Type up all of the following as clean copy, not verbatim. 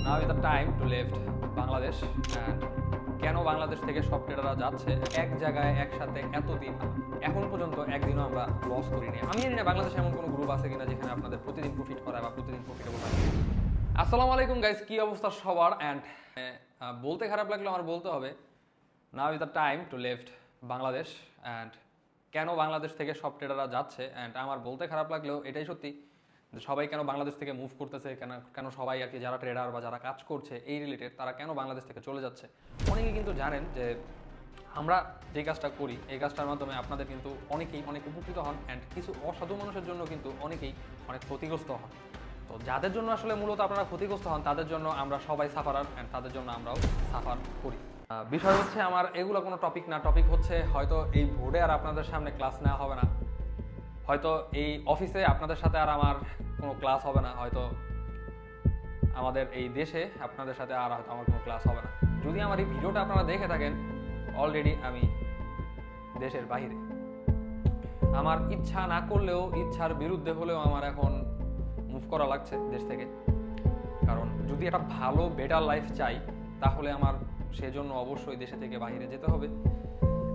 Now is the time to left Bangladesh and কেন বাংলাদেশ থেকে সব ট্রেডাররা যাচ্ছে এক জায়গায় একসাথে এতদিন এখন পর্যন্ত একদিনও আমরা লস করিনি। আমি জানি না বাংলাদেশে এমন কোনো গ্রুপ আছে কিনা যেখানে আপনাদের প্রতিদিন প্রফিট করা বা প্রতিদিন প্রফিটেবল হয়। আসসালামু আলাইকুম গাইস, কি অবস্থা সবার? অ্যান্ড বলতে খারাপ লাগলে আমার বলতে হবে now is the time to left Bangladesh and কেন বাংলাদেশ থেকে সব ট্রেডাররা যাচ্ছে। অ্যান্ড আমার বলতে খারাপ লাগলেও এটাই সত্যি, সবাই কেন বাংলাদেশ থেকে মুভ করতেছে, কেন সবাই আর কি যারা ট্রেডার বা যারা কাজ করছে এই রিলেটেড তারা কেন বাংলাদেশ থেকে চলে যাচ্ছে। অনেকেই কিন্তু জানেন যে আমরা যে কাজটা করি এই কাজটার মাধ্যমে আপনাদের কিন্তু অনেকেই অনেক উপকৃত হন অ্যান্ড কিছু অসাধু মানুষের জন্য কিন্তু অনেকেই অনেক ক্ষতিগ্রস্ত হন। তো যাদের জন্য আসলে মূলত আপনারা ক্ষতিগ্রস্ত হন তাদের জন্য আমরা সবাই সাফারার অ্যান্ড তাদের জন্য আমরাও সাফার করি। বিষয় হচ্ছে আমার এগুলো কোনো টপিক না, টপিক হচ্ছে হয়তো এই বোর্ডে আর আপনাদের সামনে ক্লাস নেওয়া হবে না, হয়তো এই অফিসে আপনাদের সাথে আর আমার কোনো ক্লাস হবে না, হয়তো আমাদের এই দেশে আপনাদের সাথে আর হয়তো আমার কোনো ক্লাস হবে না। যদি আমার এই ভিডিওটা আপনারা দেখে থাকেন অলরেডি আমি দেশের বাইরে, আমার ইচ্ছা না করলেও ইচ্ছার বিরুদ্ধে হলেও আমার এখন মুভ করা লাগছে দেশ থেকে। কারণ যদি একটা ভালো বেটার লাইফ চাই তাহলে আমার সেজন্য অবশ্যই দেশে থেকে বাইরে যেতে হবে।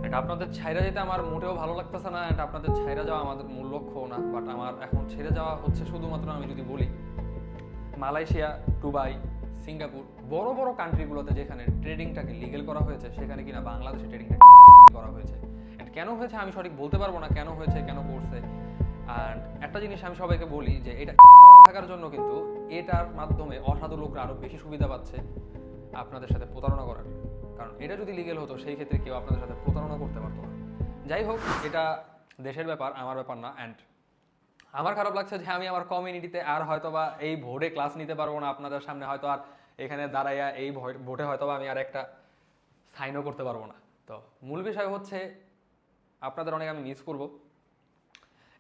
অ্যান্ড আপনাদের ছাইরা যেতে আমার মোটেও ভালো লাগতেছে না, অ্যান্ড আপনাদের ছাইরা যাওয়া আমাদের মূল লক্ষ্যও না। বাট আমার এখন ছেড়ে যাওয়া হচ্ছে শুধুমাত্র আমি যদি বলি মালয়েশিয়া, দুবাই, সিঙ্গাপুর, বড় বড় কান্ট্রিগুলোতে যেখানে ট্রেডিংটাকে লিগেল করা হয়েছে সেখানে কিনা বাংলাদেশে ট্রেডিংটাকে করা হয়েছে। অ্যান্ড কেন হয়েছে আমি সঠিক বলতে পারবো না, কেন হয়েছে কেন করছে। অ্যান্ড একটা জিনিস আমি সবাইকে বলি যে এটা থাকার জন্য কিন্তু এটার মাধ্যমে অসাধু লোকরা আরও বেশি সুবিধা পাচ্ছে আপনাদের সাথে প্রতারণা করার। কারণ এটা যদি লিগেল হতো সেই ক্ষেত্রে কেউ আপনাদের সাথে প্রতারণা করতে পারতো না। যাই হোক, এটা দেশের ব্যাপার, আমার ব্যাপার না। অ্যান্ড আমার খারাপ লাগছে যে আমি আমার কমিউনিটিতে আর হয়তো বা এই ভোটে ক্লাস নিতে পারবো না আপনাদের সামনে, হয়তো আর এখানে দাঁড়াইয়া এই ভোটে হয়তো বা আমি আর একটা সাইনও করতে পারবো না। তো মূল বিষয় হচ্ছে আপনাদের অনেক আমি মিস করবো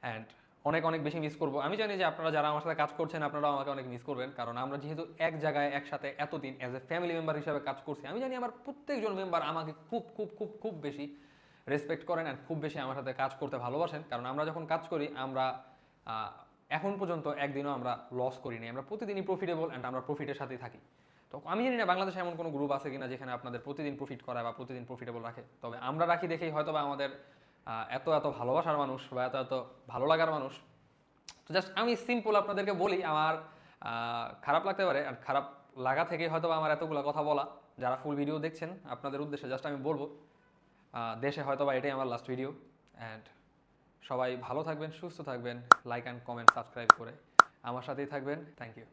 অ্যান্ড অনেক অনেক বেশি মিস করবো। আমি জানি যে আপনারা যারা আমার সাথে কাজ করছেন আপনারাও আমাকে অনেক মিস করবেন, কারণ আমরা যেহেতু এক জায়গায় একসাথে এতদিন অ্যাজ এ ফ্যামিলি মেম্বার হিসেবে কাজ করছি। আমি জানি আমার প্রত্যেকজন মেম্বার আমাকে খুব খুব খুব খুব বেশি রেসপেক্ট করেন অ্যান্ড খুব বেশি আমার সাথে কাজ করতে ভালোবাসেন। কারণ আমরা যখন কাজ করি আমরা এখন পর্যন্ত একদিনও আমরা লস করিনি, আমরা প্রতিদিনই প্রফিটেবল অ্যান্ড আমরা প্রফিটের সাথেই থাকি। তো আমি জানি না বাংলাদেশে এমন কোনো গ্রুপ আছে কিনা যেখানে আপনাদের প্রতিদিন প্রফিট করায় বা প্রতিদিন প্রফিটেবল রাখে। তবে আমরা রাখি দেখেই হয়তো বা আমাদের এত এত ভালোবাসার মানুষ বা এত এত ভালো লাগার মানুষ। তো জাস্ট আমি সিম্পল আপনাদেরকে বলি, আমার খারাপ লাগতে পারে আর খারাপ লাগা থেকে হয়তো আমার এতগুলো কথা বলা। যারা ফুল ভিডিও দেখছেন আপনাদের উদ্দেশ্যে জাস্ট আমি বলবো দেশে হয়তো বা এটাই আমার লাস্ট ভিডিও। অ্যান্ড সবাই ভালো থাকবেন, সুস্থ থাকবেন, লাইক অ্যান্ড কমেন্ট সাবস্ক্রাইব করে আমার সাথেই থাকবেন। Thank you.